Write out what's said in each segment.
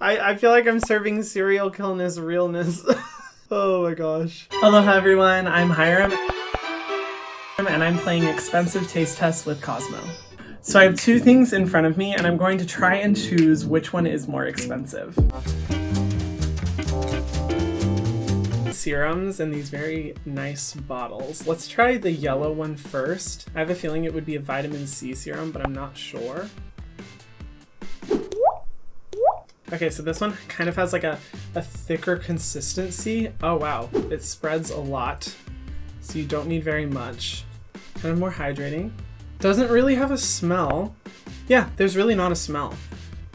I feel like I'm serving serial killness realness. Oh my gosh. Aloha everyone, I'm Hyram, and I'm playing Expensive Taste Test with Cosmo. So I have two things in front of me, and I'm going to try and choose which one is more expensive. Serums in these very nice bottles. Let's try the yellow one first. I have a feeling it would be a vitamin C serum, but I'm not sure. Okay, so this one kind of has like a thicker consistency. Oh wow, it spreads a lot, so you don't need very much. Kind of more hydrating. Doesn't really have a smell. Yeah, there's really not a smell.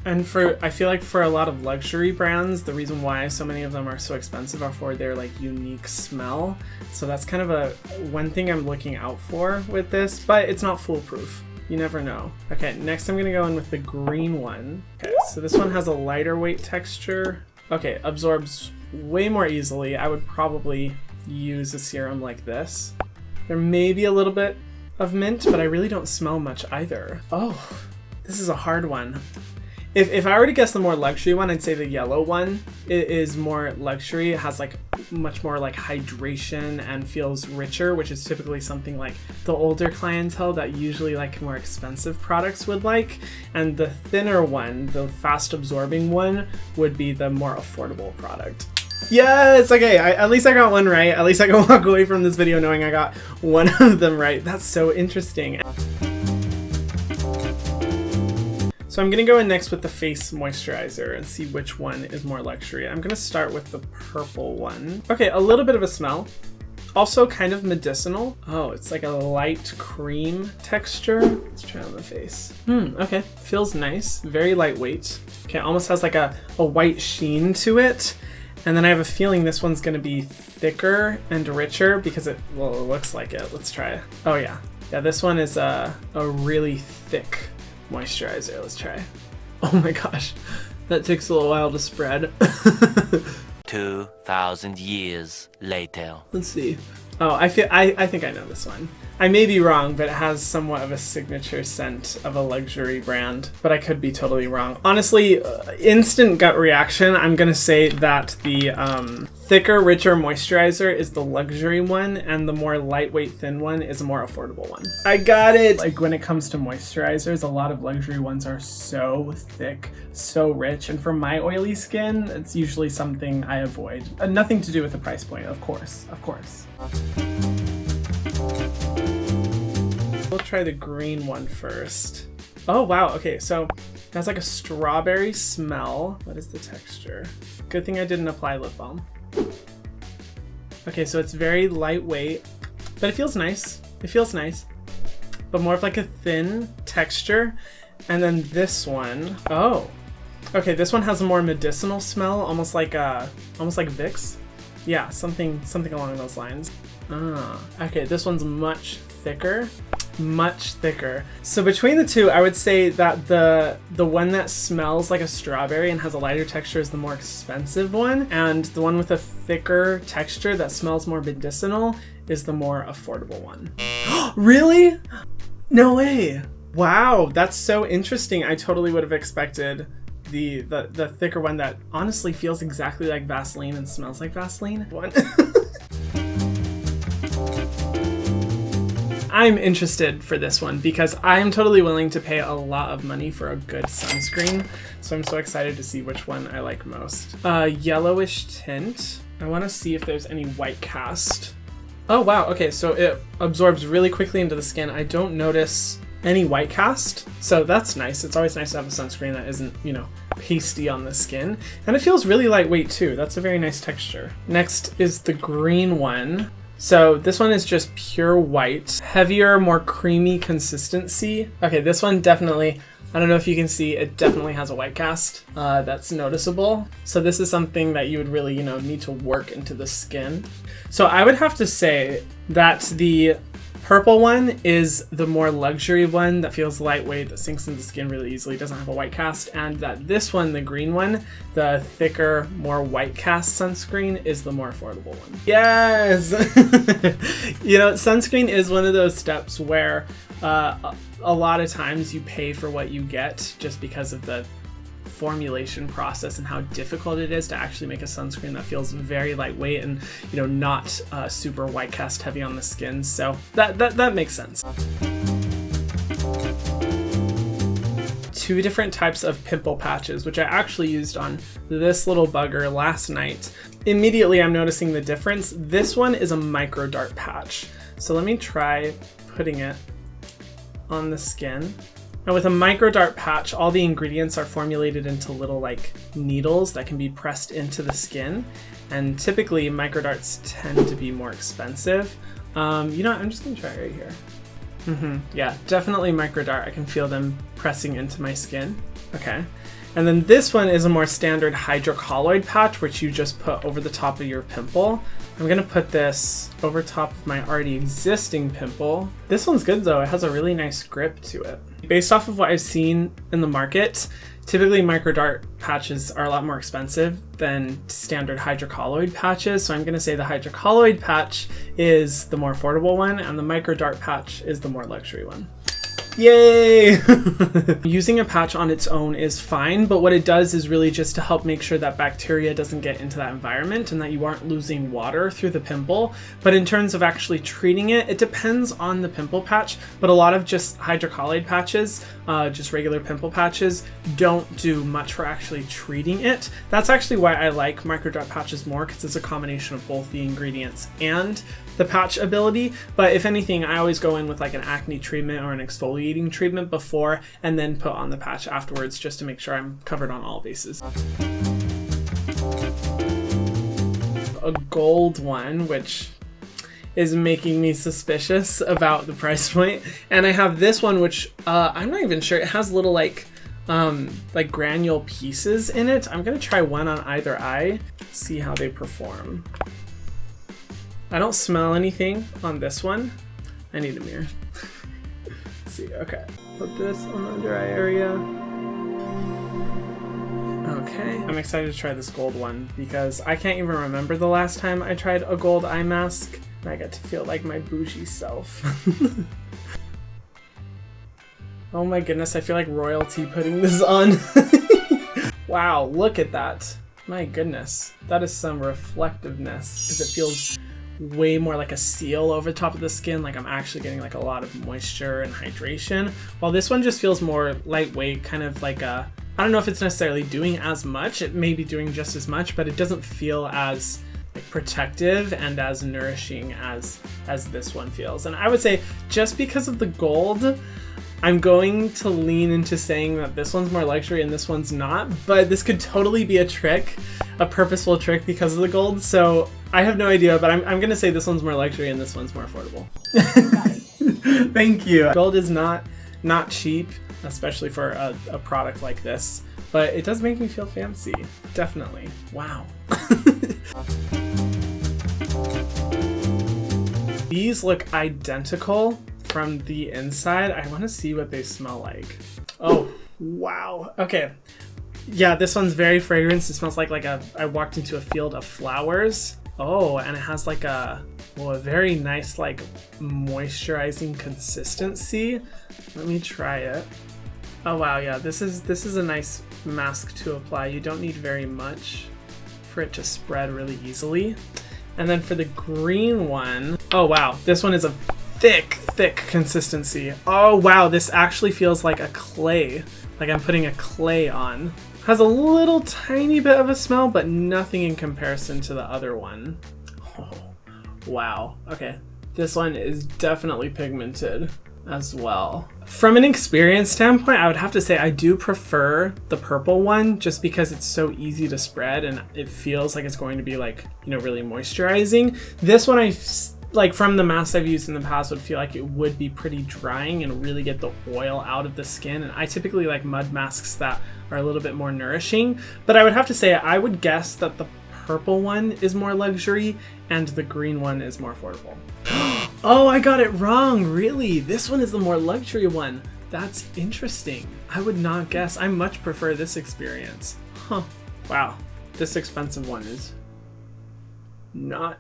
And I feel like for a lot of luxury brands, the reason why so many of them are so expensive are for their like unique smell. So that's kind of one thing I'm looking out for with this, but it's not foolproof. You never know. Okay, next I'm gonna go in with the green one. Okay, so this one has a lighter weight texture. Okay, absorbs way more easily. I would probably use a serum like this. There may be a little bit of mint, but I really don't smell much either. Oh, this is a hard one. If I were to guess the more luxury one, I'd say the yellow one. It is more luxury. It has like much more like hydration and feels richer, which is typically something like the older clientele that usually like more expensive products would like. And the thinner one, the fast absorbing one, would be the more affordable product. Yes, okay, at least I got one right. At least I can walk away from this video knowing I got one of them right. That's so interesting. So I'm gonna go in next with the face moisturizer and see which one is more luxury. I'm gonna start with the purple one. Okay, a little bit of a smell. Also kind of medicinal. Oh, it's like a light cream texture. Let's try it on the face. Okay, feels nice, very lightweight. Okay, almost has like a white sheen to it. And then I have a feeling this one's gonna be thicker and richer because it looks like it. Let's try it. Oh yeah, this one is a really thick moisturizer. Let's try. Oh my gosh, that takes a little while to spread. 2,000 years later. Let's see. Oh, I think I know this one. I may be wrong, but it has somewhat of a signature scent of a luxury brand, but I could be totally wrong. Honestly, instant gut reaction, I'm gonna say that the thicker, richer moisturizer is the luxury one, and the more lightweight, thin one is a more affordable one. I got it! Like when it comes to moisturizers, a lot of luxury ones are so thick, so rich, and for my oily skin, it's usually something I avoid. Nothing to do with the price point, of course, of course. We'll try the green one first. Oh wow, okay, so it has like a strawberry smell. What is the texture? Good thing I didn't apply lip balm. Okay, so it's very lightweight, but it feels nice. It feels nice, but more of like a thin texture. And then this one, oh, okay, this one has a more medicinal smell, almost like Vicks. Yeah, something along those lines. Okay, this one's much thicker. Much thicker. So between the two, I would say that the one that smells like a strawberry and has a lighter texture is the more expensive one, and the one with a thicker texture that smells more medicinal is the more affordable one. Really? No way. Wow, that's so interesting. I totally would have expected the thicker one that honestly feels exactly like Vaseline and smells like Vaseline. One. I'm interested for this one because I'm totally willing to pay a lot of money for a good sunscreen. So I'm so excited to see which one I like most. Yellowish tint. I want to see if there's any white cast. Oh wow, okay, so it absorbs really quickly into the skin. I don't notice any white cast, so that's nice. It's always nice to have a sunscreen that isn't, you know, pasty on the skin. And it feels really lightweight too. That's a very nice texture. Next is the green one. So this one is just pure white, heavier, more creamy consistency. Okay, this one definitely, I don't know if you can see, it definitely has a white cast that's noticeable. So this is something that you would really, you know, need to work into the skin. So I would have to say that the purple one is the more luxury one that feels lightweight, that sinks into the skin really easily, doesn't have a white cast, and that this one, the green one, the thicker, more white cast sunscreen, is the more affordable one. Yes! You know, sunscreen is one of those steps where a lot of times you pay for what you get just because of the formulation process and how difficult it is to actually make a sunscreen that feels very lightweight and, you know, not super white cast heavy on the skin. So that makes sense. Two different types of pimple patches, which I actually used on this little bugger last night. Immediately I'm noticing the difference. This one is a micro dart patch. So let me try putting it on the skin. Now with a micro dart patch, all the ingredients are formulated into little like needles that can be pressed into the skin. And typically micro darts tend to be more expensive. You know what, I'm just gonna try it right here. Yeah, definitely micro dart. I can feel them pressing into my skin. Okay. And then this one is a more standard hydrocolloid patch, which you just put over the top of your pimple. I'm gonna put this over top of my already existing pimple. This one's good though. It has a really nice grip to it. Based off of what I've seen in the market, typically micro dart patches are a lot more expensive than standard hydrocolloid patches. So I'm gonna say the hydrocolloid patch is the more affordable one and the micro dart patch is the more luxury one. Yay! Using a patch on its own is fine, but what it does is really just to help make sure that bacteria doesn't get into that environment and that you aren't losing water through the pimple. But in terms of actually treating it, it depends on the pimple patch, but a lot of just hydrocolloid patches, just regular pimple patches, don't do much for actually treating it. That's actually why I like micro dart patches more, because it's a combination of both the ingredients and the patch ability. But if anything, I always go in with like an acne treatment or an exfoliating treatment before and then put on the patch afterwards, just to make sure I'm covered on all bases. A gold one, which is making me suspicious about the price point. And I have this one, which I'm not even sure. It has little like granule pieces in it. I'm gonna try one on either eye, see how they perform. I don't smell anything on this one. I need a mirror. Let's see, okay. Put this on the under eye area. Okay. I'm excited to try this gold one because I can't even remember the last time I tried a gold eye mask. And I get to feel like my bougie self. Oh my goodness, I feel like royalty putting this on. Wow, look at that. My goodness, that is some reflectiveness because it feels way more like a seal over the top of the skin, like I'm actually getting like a lot of moisture and hydration, while this one just feels more lightweight, kind of like a, I don't know if it's necessarily doing as much, it may be doing just as much, but it doesn't feel as like protective and as nourishing as this one feels. And I would say just because of the gold, I'm going to lean into saying that this one's more luxury and this one's not, but this could totally be a trick, a purposeful trick because of the gold. So I have no idea, but I'm going to say this one's more luxury and this one's more affordable. Thank you. Gold is not cheap, especially for a product like this, but it does make me feel fancy. Definitely. Wow. These look identical from the inside. I want to see what they smell like. Oh, wow. Okay. Yeah, this one's very fragrant. It smells like I walked into a field of flowers. Oh, and it has like a very nice like moisturizing consistency. Let me try it. Oh wow, yeah, this is a nice mask to apply. You don't need very much for it to spread really easily. And then for the green one, oh wow, this one is a thick consistency. Oh wow, this actually feels like a clay, like I'm putting a clay on. Has a little tiny bit of a smell, but nothing in comparison to the other one. Oh, wow, okay. This one is definitely pigmented as well. From an experience standpoint, I would have to say I do prefer the purple one just because it's so easy to spread and it feels like it's going to be like, you know, really moisturizing. This one like from the masks I've used in the past would feel like it would be pretty drying and really get the oil out of the skin. And I typically like mud masks that are a little bit more nourishing, but I would have to say I would guess that the purple one is more luxury and the green one is more affordable. Oh, I got it wrong. Really? This one is the more luxury one. That's interesting. I would not guess. I much prefer this experience. Huh. Wow. This expensive one is not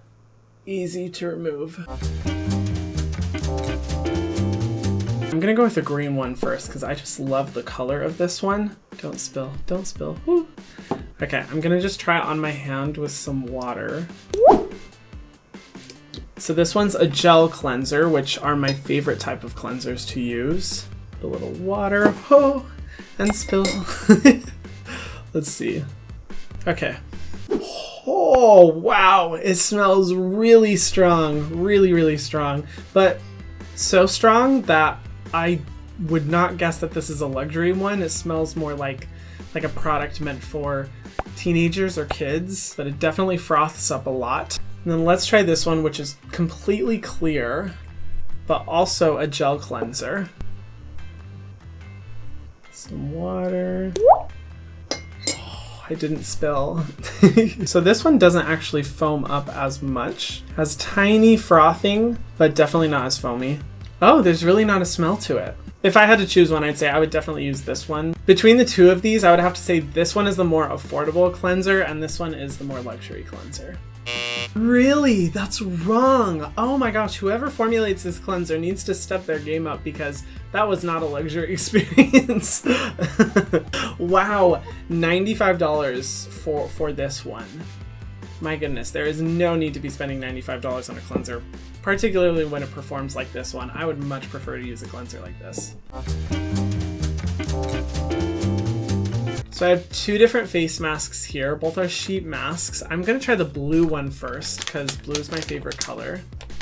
easy to remove. I'm gonna go with the green one first because I just love the color of this one. Don't spill, don't spill. Woo. Okay, I'm gonna just try it on my hand with some water. So this one's a gel cleanser, which are my favorite type of cleansers to use. Put a little water, oh, and spill. Let's see. Okay. Oh, wow, it smells really strong, really, really strong, but so strong that I would not guess that this is a luxury one. It smells more like a product meant for teenagers or kids, but it definitely froths up a lot. And then let's try this one, which is completely clear, but also a gel cleanser. Some water. Oh, I didn't spill. So this one doesn't actually foam up as much. Has tiny frothing, but definitely not as foamy. Oh, there's really not a smell to it. If I had to choose one, I'd say I would definitely use this one. Between the two of these, I would have to say this one is the more affordable cleanser and this one is the more luxury cleanser. Really? That's wrong. Oh my gosh, whoever formulates this cleanser needs to step their game up because that was not a luxury experience. Wow, $95 for this one. My goodness, there is no need to be spending $95 on a cleanser, particularly when it performs like this one. I would much prefer to use a cleanser like this. So I have two different face masks here. Both are sheet masks. I'm gonna try the blue one first because blue is my favorite color.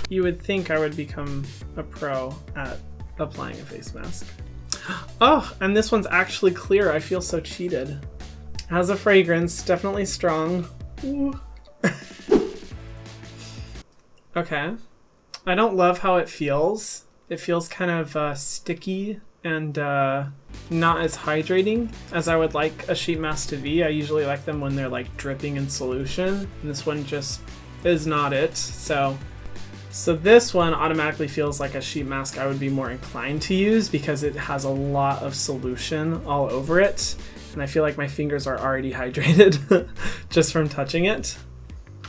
You would think I would become a pro at applying a face mask. Oh, and this one's actually clear. I feel so cheated. It has a fragrance, definitely strong. Ooh. Okay. I don't love how it feels. It feels kind of sticky and not as hydrating as I would like a sheet mask to be. I usually like them when they're like dripping in solution, and this one just is not it. So this one automatically feels like a sheet mask I would be more inclined to use because it has a lot of solution all over it, and I feel like my fingers are already hydrated just from touching it.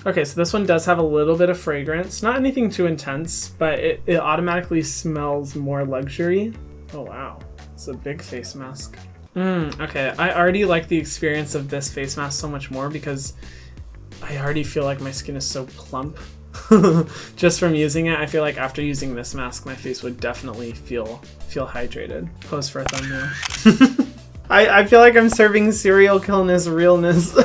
Okay, so this one does have a little bit of fragrance, not anything too intense, but it automatically smells more luxury. Oh wow, it's a big face mask. Okay, I already like the experience of this face mask so much more because I already feel like my skin is so plump. Just from using it, I feel like after using this mask, my face would definitely feel hydrated. Pose for a thumbnail. I feel like I'm serving serial killness realness.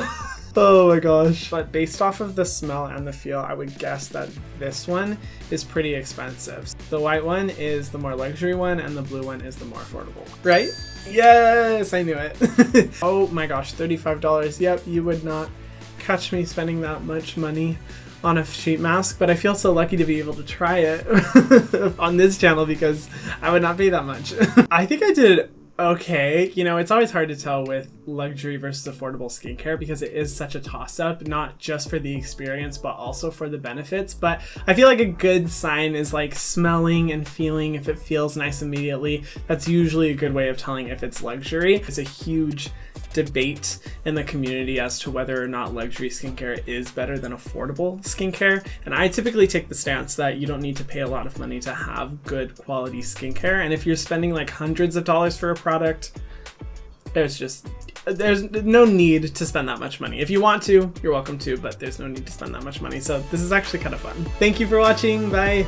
Oh my gosh. But based off of the smell and the feel, I would guess that this one is pretty expensive. The white one is the more luxury one and the blue one is the more affordable one. Right? Yes, I knew it. Oh my gosh, $35. Yep, you would not catch me spending that much money on a sheet mask, but I feel so lucky to be able to try it on this channel because I would not pay that much. I think I did okay. You know, it's always hard to tell with luxury versus affordable skincare because it is such a toss-up, not just for the experience but also for the benefits. But I feel like a good sign is like smelling and feeling if it feels nice immediately. That's usually a good way of telling if it's luxury. It's a huge debate in the community as to whether or not luxury skincare is better than affordable skincare, and I typically take the stance that you don't need to pay a lot of money to have good quality skincare, and if you're spending like hundreds of dollars for a product, there's no need to spend that much money. If you want to, you're welcome to, but there's no need to spend that much money. So this is actually kind of fun. Thank you for watching. Bye.